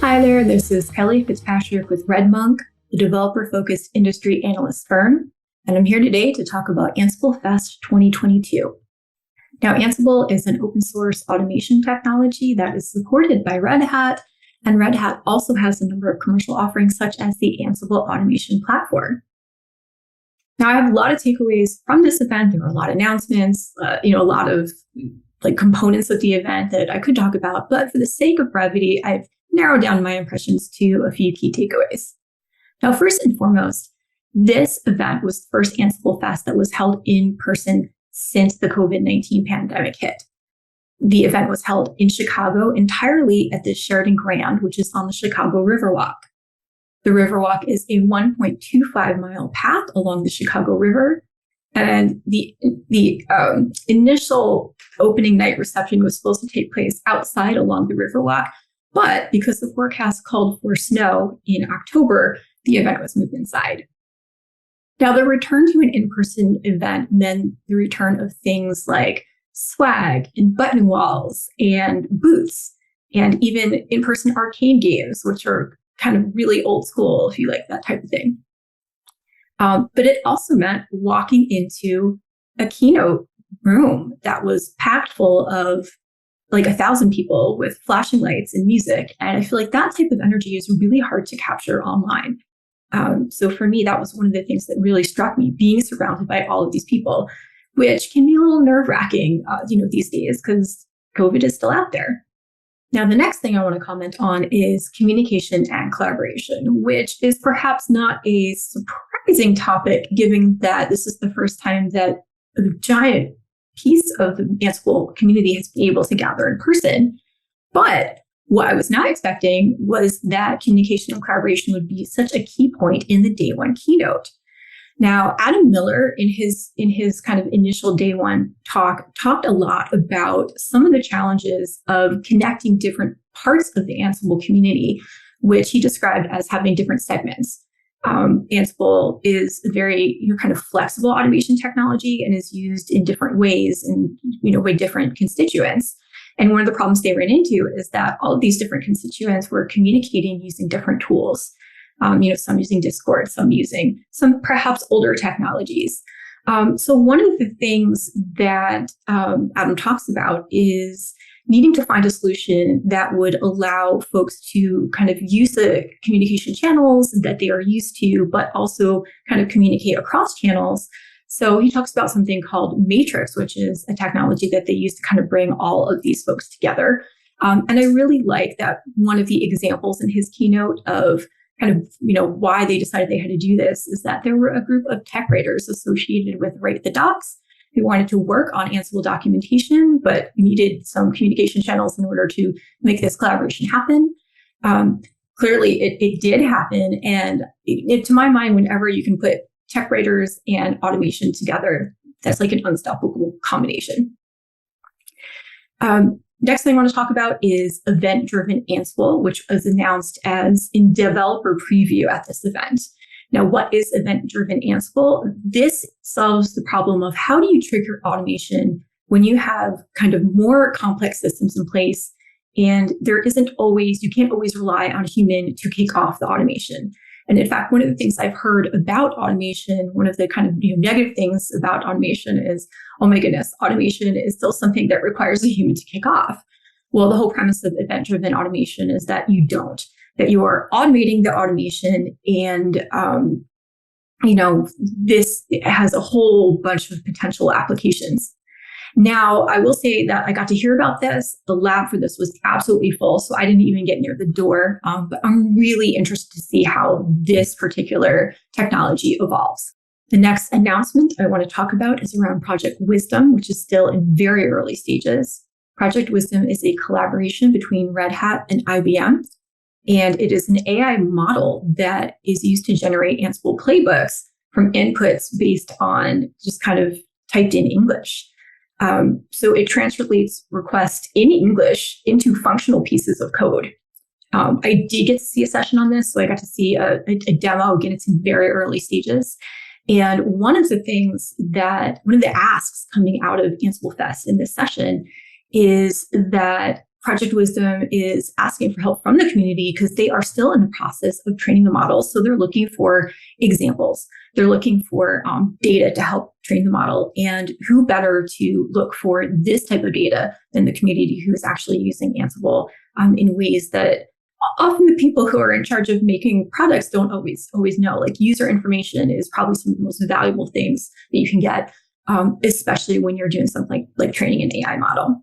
Hi there, this is Kelly Fitzpatrick with RedMonk, the developer-focused industry analyst firm, and I'm here today to talk about AnsibleFest 2022. Now, Ansible is an open source automation technology that is supported by Red Hat, and Red Hat also has a number of commercial offerings such as the Ansible automation platform. Now, I have a lot of takeaways from this event. There were a lot of announcements, a lot of components of the event that I could talk about, but for the sake of brevity, I've narrowed down my impressions to a few key takeaways. Now, first and foremost, this event was the first AnsibleFest that was held in person since the COVID-19 pandemic hit. The event was held in Chicago entirely at the Sheraton Grand, which is on the Chicago Riverwalk. The Riverwalk is a 1.25-mile path along the Chicago River, and the initial opening night reception was supposed to take place outside along the Riverwalk, but because the forecast called for snow in October, the event was moved inside. Now, the return to an in-person event meant the return of things like swag and button walls and booths, and even in-person arcade games, which are kind of really old school if you like that type of thing. But it also meant walking into a keynote room that was packed full of 1,000 people with flashing lights and music. And I feel like that type of energy is really hard to capture online. So for me, that was one of the things that really struck me, being surrounded by all of these people, which can be a little nerve-wracking, these days, because COVID is still out there. Now, the next thing I want to comment on is communication and collaboration, which is perhaps not a surprising topic, given that this is the first time that a giant piece of the Ansible community has been able to gather in person. But what I was not expecting was that communication and collaboration would be such a key point in the day one keynote. Now, Adam Miller, in his kind of initial day one talked a lot about some of the challenges of connecting different parts of the Ansible community, which he described as having different segments. Ansible is a very kind of flexible automation technology and is used in different ways and by different constituents. And one of the problems they ran into is that all of these different constituents were communicating using different tools. Some using Discord, some perhaps older technologies. So one of the things that Adam talks about is needing to find a solution that would allow folks to kind of use the communication channels that they are used to, but also kind of communicate across channels. So he talks about something called Matrix, which is a technology that they use to kind of bring all of these folks together. And I really like that one of the examples in his keynote of kind of, why they decided they had to do this is that there were a group of tech writers associated with Write the Docs who wanted to work on Ansible documentation, but needed some communication channels in order to make this collaboration happen. Clearly, it did happen. And to my mind, whenever you can put tech writers and automation together, that's like an unstoppable combination. Next thing I want to talk about is event-driven Ansible, which was announced as in developer preview at this event. Now, what is event-driven Ansible? This solves the problem of how do you trigger automation when you have kind of more complex systems in place and you can't always rely on a human to kick off the automation. And in fact, one of the things I've heard about automation, one of the kind of negative things about automation is, oh my goodness, automation is still something that requires a human to kick off. Well, the whole premise of event-driven automation is that you don't, that you are automating the automation and, this has a whole bunch of potential applications. Now, I will say that I got to hear about this. The lab for this was absolutely full, so I didn't even get near the door. But I'm really interested to see how this particular technology evolves. The next announcement I want to talk about is around Project Wisdom, which is still in very early stages. Project Wisdom is a collaboration between Red Hat and IBM, and it is an AI model that is used to generate Ansible playbooks from inputs based on just kind of typed in English. So it translates requests in English into functional pieces of code. I did get to see a session on this, so I got to see a demo. Again, it's in very early stages. And one of the asks coming out of AnsibleFest in this session is that Project Wisdom is asking for help from the community because they are still in the process of training the models. So they're looking for examples. They're looking for data to help train the model. And who better to look for this type of data than the community who is actually using Ansible in ways that often the people who are in charge of making products don't always know. Like, user information is probably some of the most valuable things that you can get, especially when you're doing something like training an AI model.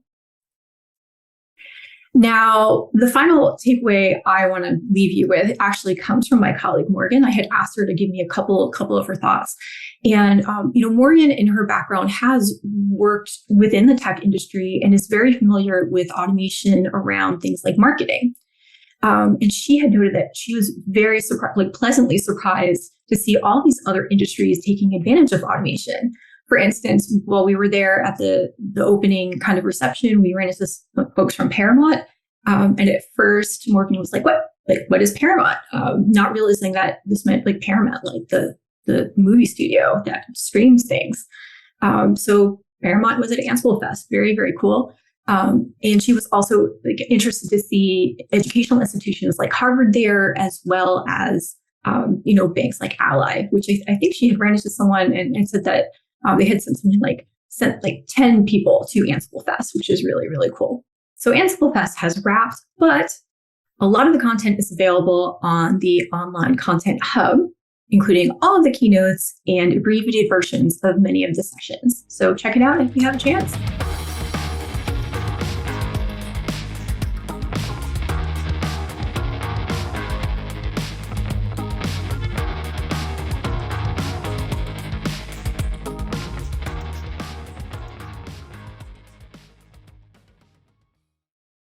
Now, the final takeaway I want to leave you with actually comes from my colleague, Morgan. I had asked her to give me a couple of her thoughts. And, Morgan, in her background, has worked within the tech industry and is very familiar with automation around things like marketing. And she had noted that she was very pleasantly surprised to see all these other industries taking advantage of automation. For instance, while we were there at the opening kind of reception, we ran into folks from Paramount. And at first, Morgan was like, what is Paramount? Not realizing that this meant like Paramount, like the movie studio that streams things. So Paramount was at AnsibleFest. Very, very cool. And she was also interested to see educational institutions like Harvard there, as well as, banks like Ally, which I think she had ran into someone and said that they had sent 10 people to AnsibleFest, which is really, really cool. So AnsibleFest has wrapped, but a lot of the content is available on the online content hub, including all of the keynotes and abbreviated versions of many of the sessions. So check it out if you have a chance.